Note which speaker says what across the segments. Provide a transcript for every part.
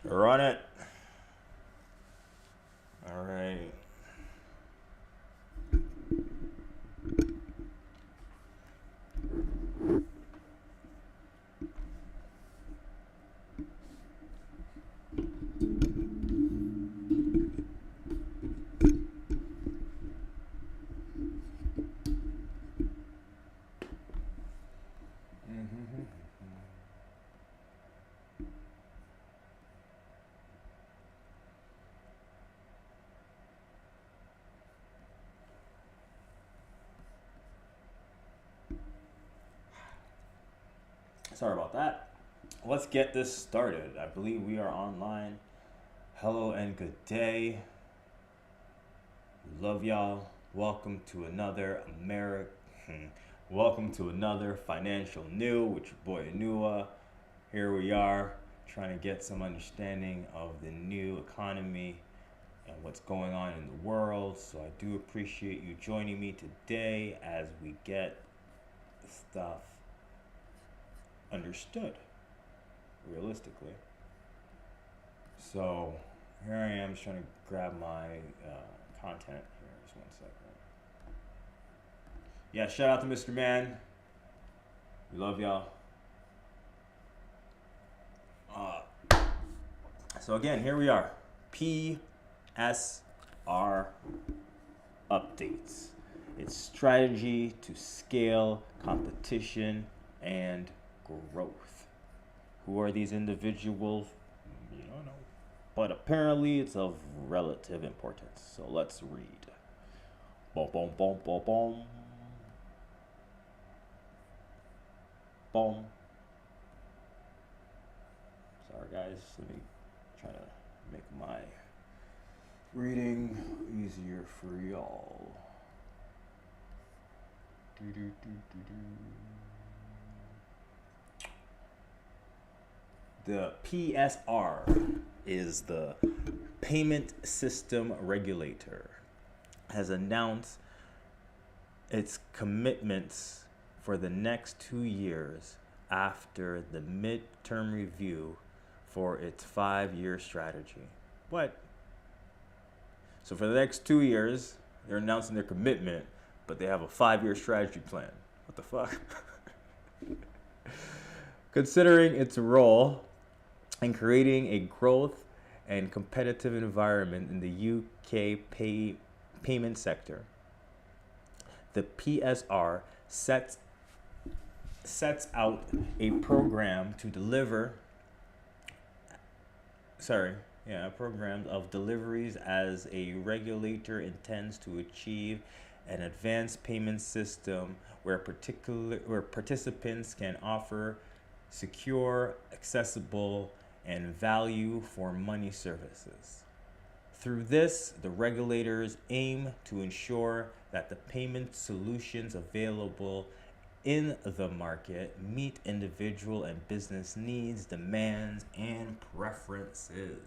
Speaker 1: Run it. All right. Sorry about that. Let's get this started. I believe we are online. Hello and good day. Love y'all. Welcome to another American. Welcome to another Financial New with your boy Anua. Here we are trying to get some understanding of the new economy and what's going on in the world. So I do appreciate you joining me today as we get the stuff understood realistically. So here I am just trying to grab my content here. Just one second. Yeah, shout out to Mr. Man. We love y'all. So again, here we are. PSR updates. It's strategy to scale competition and growth. Who are these individuals? You don't know. But apparently it's of relative importance. So let's read. Boom, boom, boom, boom, boom. Boom. Sorry guys, let me try to make my reading easier for y'all. The PSR is the Payment System Regulator, has announced its commitments for the next 2 years after the midterm review for its 5-year strategy. What? So for the next 2 years, they're announcing their commitment, but they have a 5-year strategy plan. What the fuck? Considering its role in creating a growth and competitive environment in the UK payment sector, the PSR sets out a program to deliver a program of deliveries as a regulator intends to achieve an advanced payment system where participants can offer secure, accessible, and value for money services. Through this, the regulators aim to ensure that the payment solutions available in the market meet individual and business needs, demands, and preferences.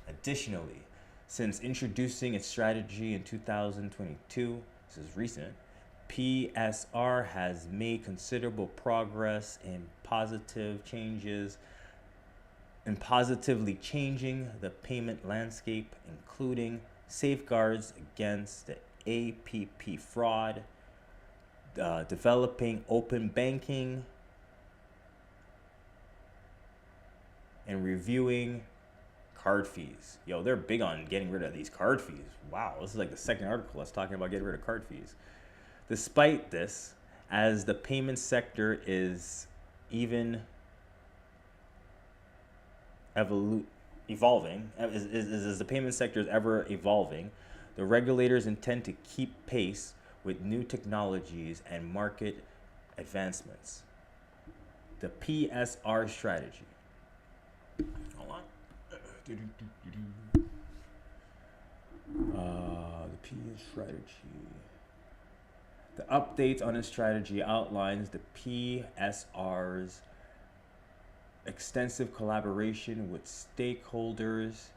Speaker 1: Additionally, since introducing its strategy in 2022, this is recent, PSR has made considerable progress in positively changing the payment landscape, including safeguards against the APP fraud, developing open banking, and reviewing card fees. Yo, they're big on getting rid of these card fees. Wow, this is like the second article that's talking about getting rid of card fees. Despite this, as the payment sector is evolving, as the payment sector is ever evolving, the regulators intend to keep pace with new technologies and market advancements. The PSR strategy. Hold on. The PS strategy. The updates on its strategy outlines the PSR's extensive collaboration with stakeholders,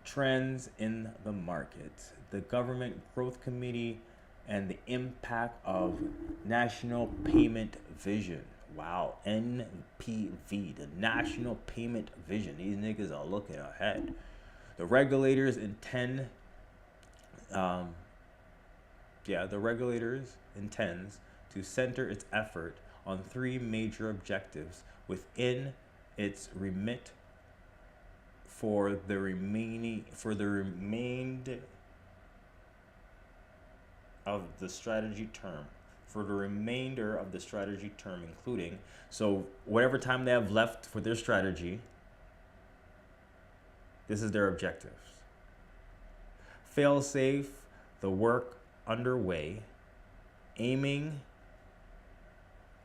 Speaker 1: trends in the market, the government growth committee, and the impact of national payment vision. Wow, NPV, the National Payment Vision. These niggas are looking ahead. The regulators intend, um, the regulators intends to center its effort on three major objectives within its remit for the remainder of the strategy term. For the remainder of the strategy term, including, so whatever time they have left for their strategy, this is their objectives. Fail safe, the work underway, aiming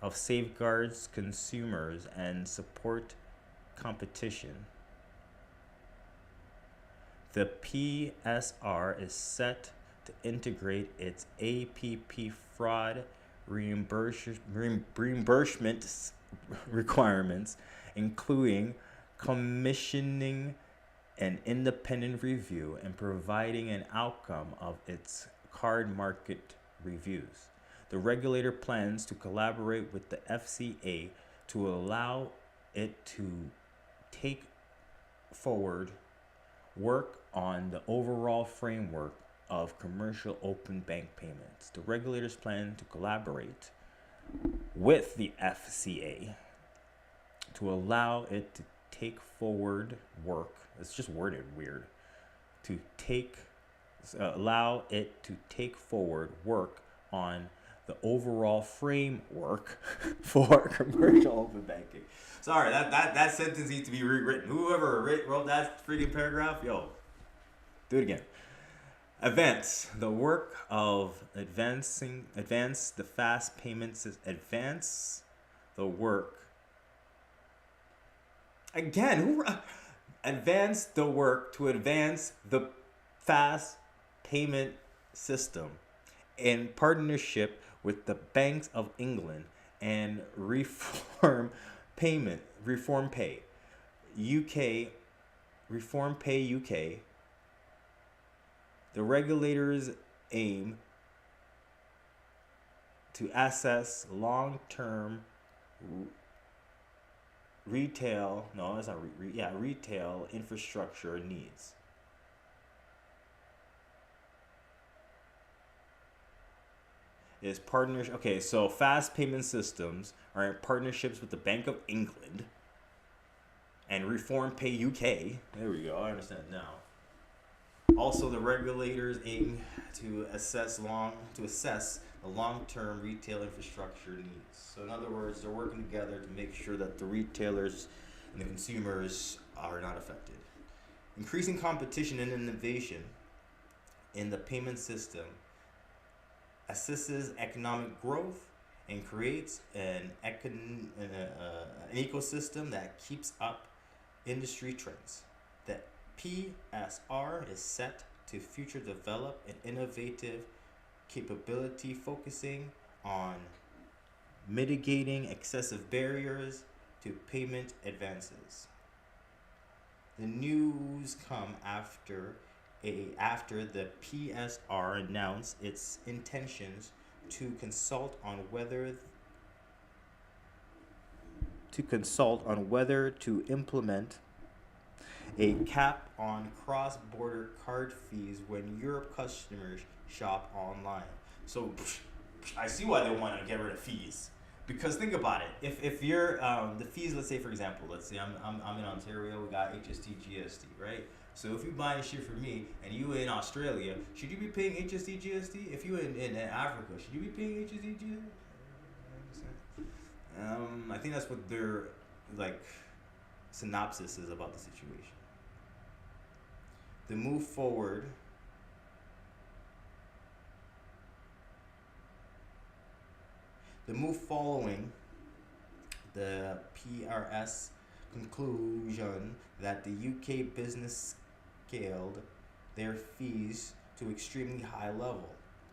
Speaker 1: of safeguards consumers and support competition. The PSR is set to integrate its APP fraud reimbursement requirements, including commissioning an independent review and providing an outcome of its card market reviews. The regulator plans to collaborate with the FCA to allow it to take forward work on the overall framework of commercial open bank payments. The regulators plan to collaborate with the FCA to allow it to take forward work. It's just worded weird. Allow it to take forward work on the overall framework for commercial open banking. Sorry, that sentence needs to be rewritten. Whoever wrote that freaking paragraph, yo, do it again. Advance the work of advance the fast payments. Advance the work. Again, advance the work to advance the fast payment system in partnership with the Banks of England and Reform Pay UK. The regulators aim to assess long-term retail infrastructure needs. Is partners okay? So fast payment systems are in partnerships with the Bank of England and Reform Pay UK. There we go. I understand it now. Also, the regulators aim to assess the long-term retail infrastructure needs. So, in other words, they're working together to make sure that the retailers and the consumers are not affected. Increasing competition and innovation in the payment system assists economic growth and creates an ecosystem that keeps up industry trends. The PSR is set to future develop an innovative capability focusing on mitigating excessive barriers to payment advances. The news come after the PSR announced its intentions to consult on whether to implement a cap on cross-border card fees when Europe customers shop online. So I see why they want to get rid of fees. Because think about it, if you're the fees, let's say for example, I'm in Ontario, we got HST GST, right? So if you buying shit from me and you in Australia, should you be paying HST GST? If you in Africa, should you be paying HST GST? I think that's what their synopsis is about the situation. The move forward following the PRS conclusion that the UK business scaled their fees to extremely high level,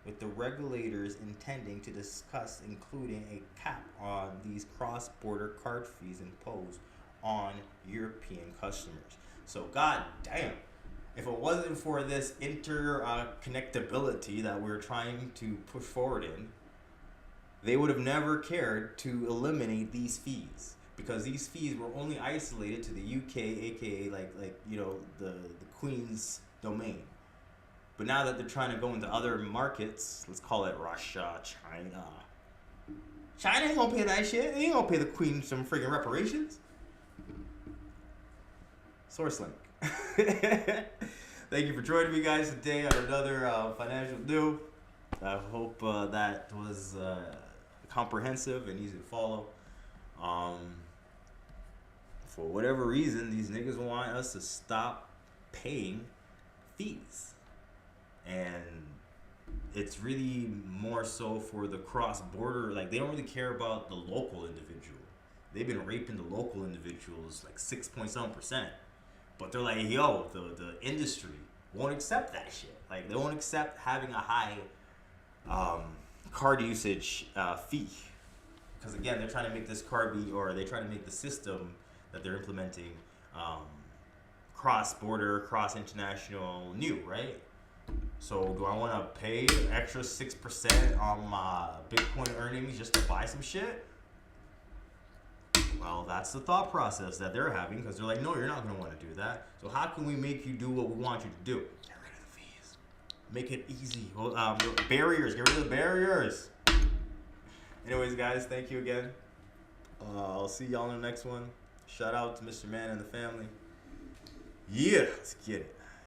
Speaker 1: with the regulators intending to discuss including a cap on these cross-border card fees imposed on European customers. So god damn, if it wasn't for this interconnectability that we're trying to push forward in, they would have never cared to eliminate these fees, because these fees were only isolated to the UK, aka the Queen's domain. But now that they're trying to go into other markets, let's call it Russia, China ain't gonna pay that shit. They ain't gonna pay the Queen some friggin' reparations. Source link. Thank you for joining me, guys, today on another financial do. I hope that was comprehensive and easy to follow. For whatever reason, these niggas want us to stop paying fees. And it's really more so for the cross-border. Like, they don't really care about the local individual. They've been raping the local individuals like 6.7%. But they're like, yo, the industry won't accept that shit. Like, they won't accept having a high card usage fee. Because, again, they're trying to make this card be, or they try to make the system that they're implementing cross-border, cross-international new, right? So do I want to pay an extra 6% on my Bitcoin earnings just to buy some shit? Well, that's the thought process that they're having, because they're like, no, you're not going to want to do that. So how can we make you do what we want you to do? Get rid of the fees. Make it easy. Well, barriers. Get rid of the barriers. Anyways, guys, thank you again. I'll see y'all in the next one. Shout out to Mr. Man and the family. Yeah, let's get it.